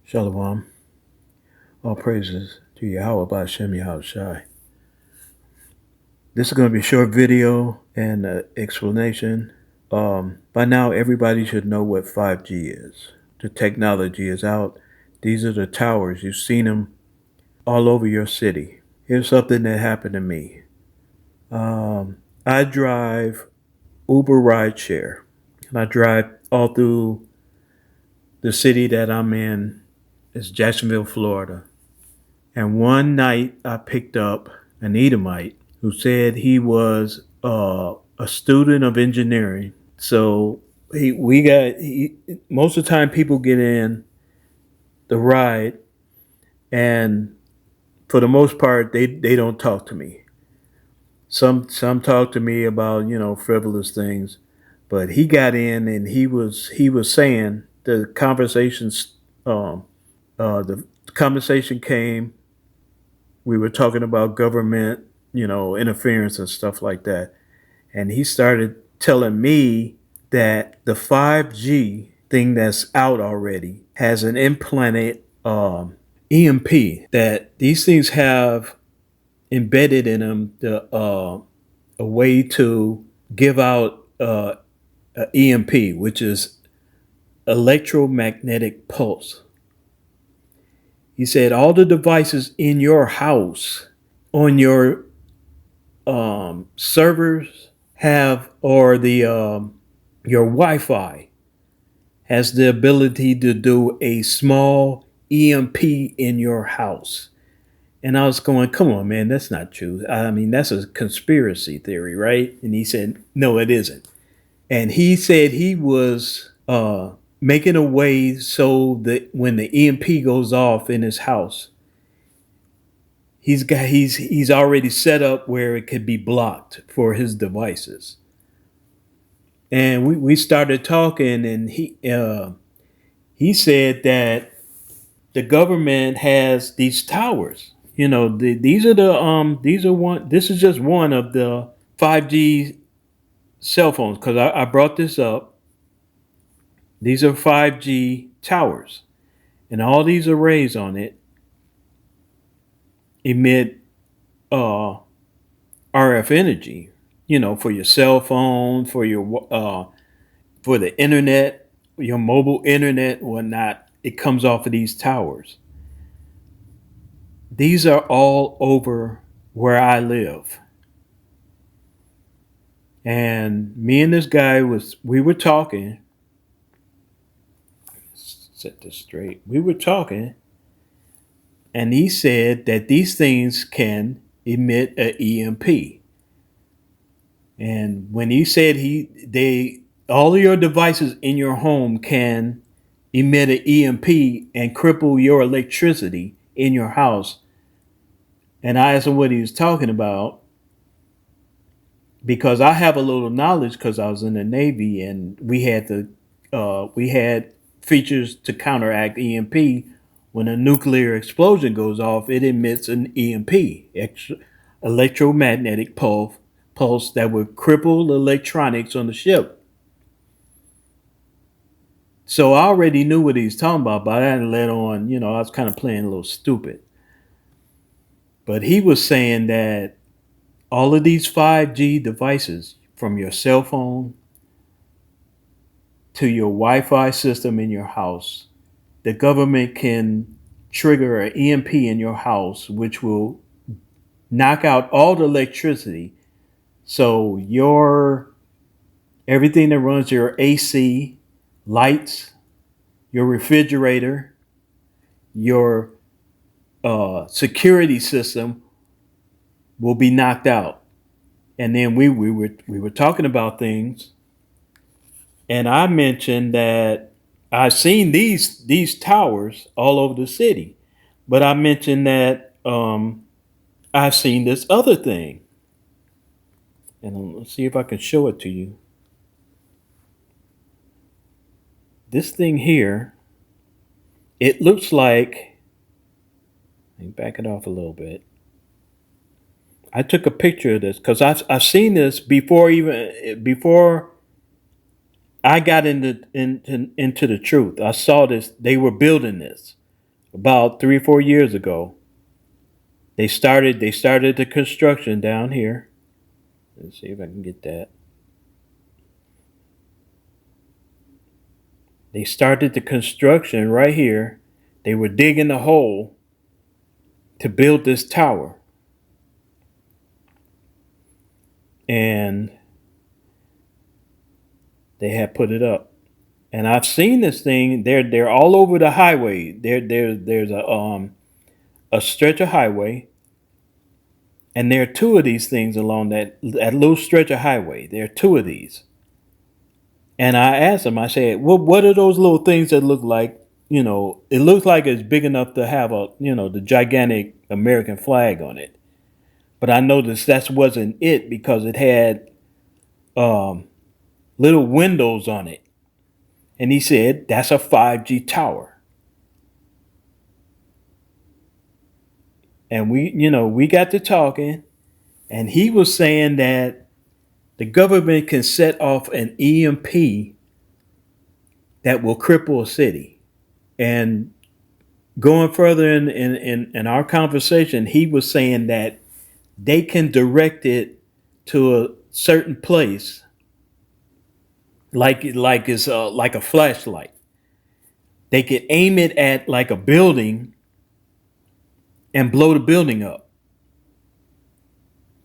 Shalom. All praises to Yahweh Ba'Shem Yahweh Shai. This is going to be a short video and explanation. By now, everybody should know what 5G is. The technology is out. These are the towers. You've seen them all over your city. Here's something that happened to me. I drive Uber rideshare, and I drive all through the city that I'm in. It's Jacksonville, Florida. And one night I picked up an Edomite who said he was a student of engineering. So most of the time people get in the ride, and for the most part they don't talk to me. Some talk to me about frivolous things, but he got in and he was saying the conversation came. We were talking about government, interference and stuff like that. And he started telling me that the 5G thing that's out already has an implanted EMP, that these things have embedded in them a way to give out a EMP, which is electromagnetic pulse. He said all the devices in your house on your servers have, or your Wi-Fi has the ability to do a small EMP in your house. And I was going, come on, man, that's not true. I mean, that's a conspiracy theory, right? And he said, no, it isn't. And he said he was making a way so that when the EMP goes off in his house, he's already set up where it could be blocked for his devices. And we started talking, and he said that the government has these towers. These are this is just one of the 5G cell phones, because I brought this up. These are 5G towers, and all these arrays on it emit RF energy, for your cell phone, for the internet, your mobile internet, whatnot. It comes off of these towers. These are all over where I live. And me and this guy we were talking. Set this straight. We were talking, and he said that these things can emit an EMP. And when he said all of your devices in your home can emit an EMP and cripple your electricity in your house. And I asked him what he was talking about, because I have a little knowledge, because I was in the Navy, and we had features to counteract EMP. When a nuclear explosion goes off, it emits an EMP, electromagnetic pulse that would cripple the electronics on the ship. So I already knew what he was talking about, but I didn't let on, I was kind of playing a little stupid. But he was saying that all of these 5G devices, from your cell phone to your Wi-Fi system in your house, the government can trigger an EMP in your house, which will knock out all the electricity. So everything that runs your AC, lights, your refrigerator, your security system will be knocked out. And then we were talking about things, and I mentioned that I've seen these towers all over the city, but I mentioned that I've seen this other thing, and let's see if I can show it to you. This thing here, it looks like. Let me back it off a little bit. I took a picture of this because I've seen this before I got into the truth. I saw this. They were building this. about 3 or 4 years ago. They started the construction down here. Let's see if I can get that. They started the construction right here. They were digging a hole to build this tower. And they had put it up. And I've seen this thing. They're all over the highway. There's a stretch of highway, and there are two of these things along that little stretch of highway. There are two of these. And I asked them, I said, well, what are those little things that look like, it looks like it's big enough to have the gigantic American flag on it. But I noticed that wasn't it because it had um, little windows on it. And he said, that's a 5G tower. And we got to talking, and he was saying that the government can set off an EMP that will cripple a city. And going further in our conversation, he was saying that they can direct it to a certain place, like it's like a flashlight. They could aim it at like a building and blow the building up.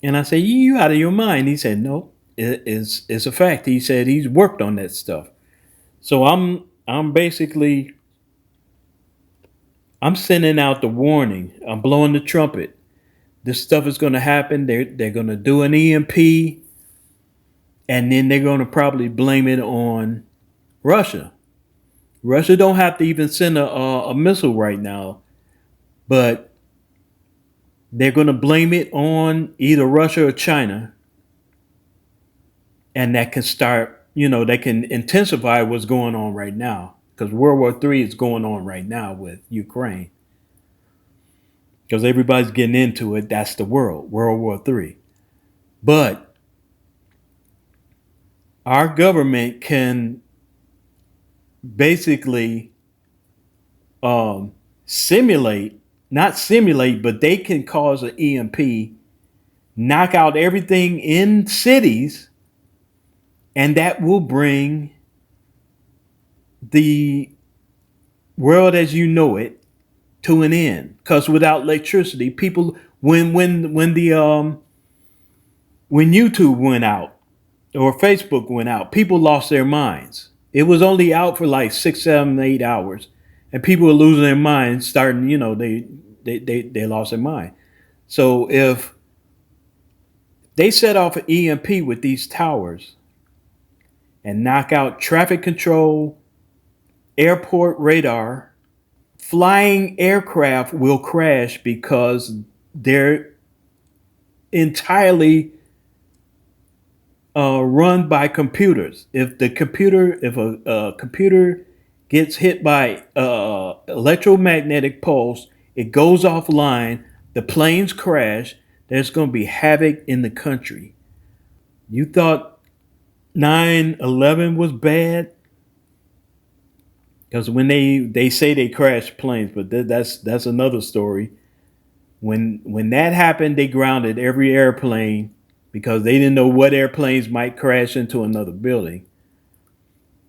And I said, you out of your mind? He said, no, it's a fact. He said he's worked on that stuff. So I'm basically I'm sending out the warning. I'm blowing the trumpet. This stuff is going to happen. They're going to do an EMP, and then they're going to probably blame it on Russia. Russia don't have to even send a missile right now, but they're going to blame it on either Russia or China, and that can start. They can intensify what's going on right now because World War III is going on right now with Ukraine. Because everybody's getting into it. That's the World War III. But our government can basically simulate, not simulate, but they can cause an EMP, knock out everything in cities, and that will bring the world as you know it to an end. Because without electricity, people when YouTube went out or Facebook went out, people lost their minds. It was only out for like 6, 7, 8 hours, and people were losing their minds. Starting, they lost their mind. So if they set off an EMP with these towers and knock out traffic control, airport radar, flying aircraft will crash because they're entirely run by computers. If a computer gets hit by electromagnetic pulse, it goes offline. The planes crash. There's going to be havoc in the country. You thought 9/11 was bad because when they say they crashed planes, but that's another story. When that happened, they grounded every airplane because they didn't know what airplanes might crash into another building.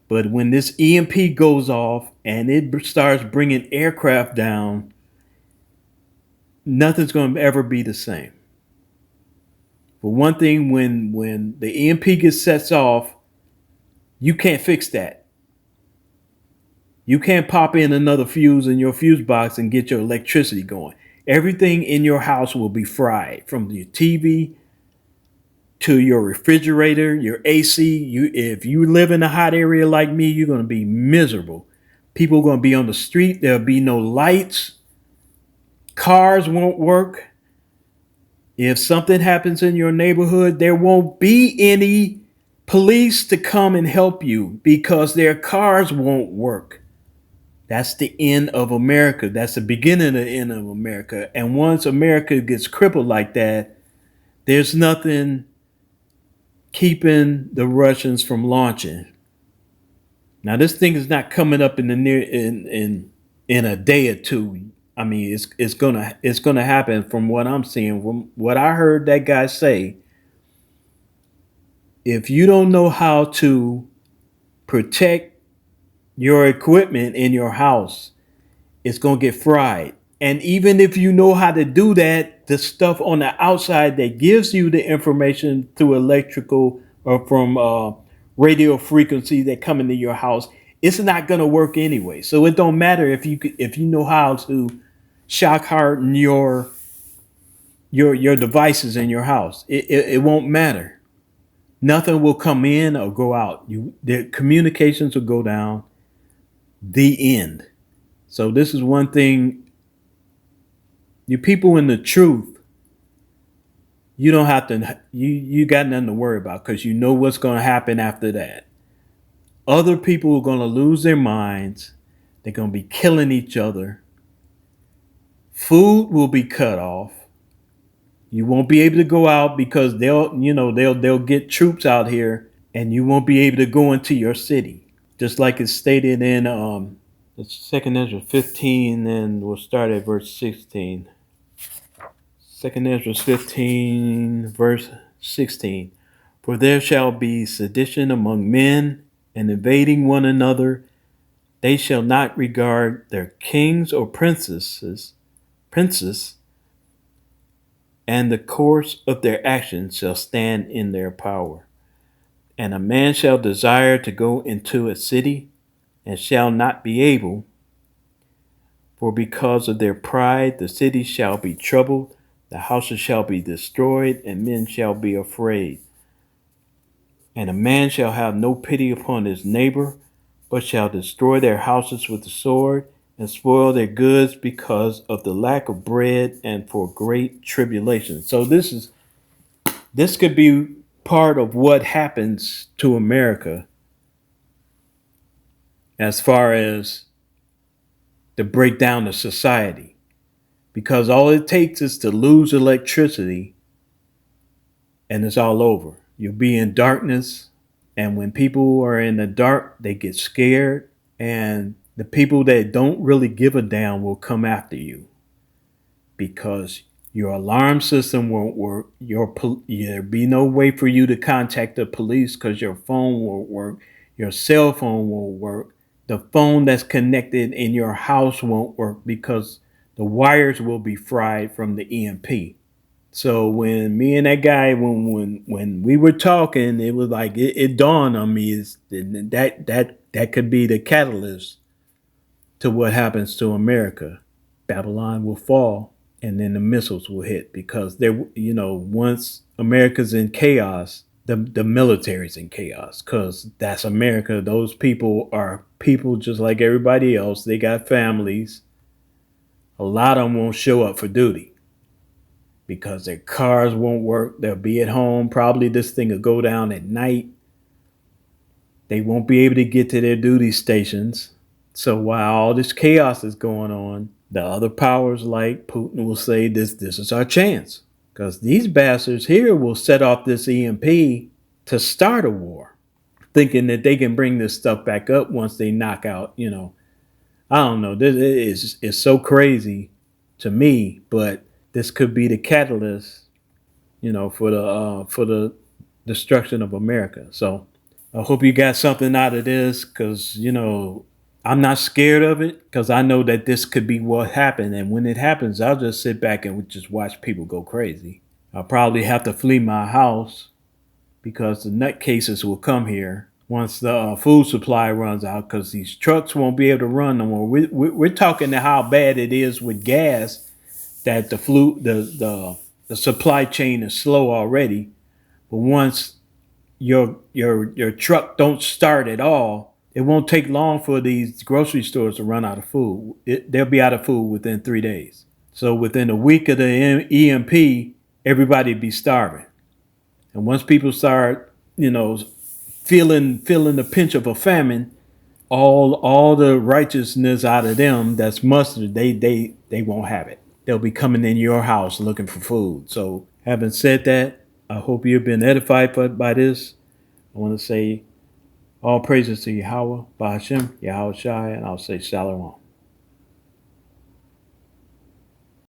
But when this EMP goes off and it starts bringing aircraft down, nothing's going to ever be the same. For one thing, when the EMP gets sets off, you can't fix that. You can't pop in another fuse in your fuse box and get your electricity going. Everything in your house will be fried, from your TV to your refrigerator, your AC. If you live in a hot area like me, you're going to be miserable. People are going to be on the street. There'll be no lights. Cars won't work. If something happens in your neighborhood, there won't be any police to come and help you because their cars won't work. That's the end of America. That's the beginning of the end of America. And once America gets crippled like that, there's nothing keeping the Russians from launching. Now, this thing is not coming up in the near in a day or two. I mean, it's gonna happen from what I'm seeing. From what I heard that guy say, if you don't know how to protect your equipment in your house, it's gonna get fried. And even if you know how to do that, the stuff on the outside that gives you the information through electrical or from radio frequency that come into your house, it's not gonna work anyway. So it don't matter if you know how to shock harden your devices in your house. It won't matter. Nothing will come in or go out. The communications will go down. The end. So this is one thing. You people in the truth, you don't have to. You got nothing to worry about because you know what's going to happen after that. Other people are going to lose their minds. They're going to be killing each other. Food will be cut off. You won't be able to go out because they'll get troops out here, and you won't be able to go into your city. Just like it's stated in the second Ezra 15, and we'll start at verse 16. Second Ezra 15, verse 16. For there shall be sedition among men, and invading one another. They shall not regard their kings or princes, and the course of their actions shall stand in their power. And a man shall desire to go into a city, and shall not be able, for because of their pride the city shall be troubled, the houses shall be destroyed, and men shall be afraid. And a man shall have no pity upon his neighbor, but shall destroy their houses with the sword, and spoil their goods because of the lack of bread and for great tribulation. So this could be part of what happens to America as far as the breakdown of society. Because all it takes is to lose electricity and it's all over. You'll be in darkness, and when people are in the dark, they get scared, and the people that don't really give a damn will come after you because your alarm system won't work. There'll be no way for you to contact the police because your phone won't work. Your cell phone won't work. The phone that's connected in your house won't work because the wires will be fried from the EMP. So when me and that guy, when we were talking, it was like it dawned on me is that could be the catalyst to what happens to America. Babylon will fall, and then the missiles will hit because once America's in chaos, the military's in chaos because that's America. Those people are people just like everybody else. They got families. A lot of them won't show up for duty because their cars won't work. They'll be at home. Probably this thing will go down at night. They won't be able to get to their duty stations. So while all this chaos is going on, the other powers like Putin will say this is our chance. Because these bastards here will set off this EMP to start a war, thinking that they can bring this stuff back up once they knock out, I don't know. This is so crazy to me, but this could be the catalyst, for the destruction of America. So I hope you got something out of this because, I'm not scared of it because I know that this could be what happened. And when it happens, I'll just sit back and just watch people go crazy. I'll probably have to flee my house because the nutcases will come here once the food supply runs out because these trucks won't be able to run no more. We're talking to how bad it is with gas that the supply chain is slow already. But once your truck don't start at all, it won't take long for these grocery stores to run out of food. They'll be out of food within 3 days. So within a week of the EMP, everybody be starving. And once people start, feeling the pinch of a famine, all the righteousness out of them that's mustered, they won't have it. They'll be coming in your house looking for food. So having said that, I hope you've been edified by this. I want to say all praises to Yahweh, Bahashem, Yahweh Shai, and I'll say Shalom.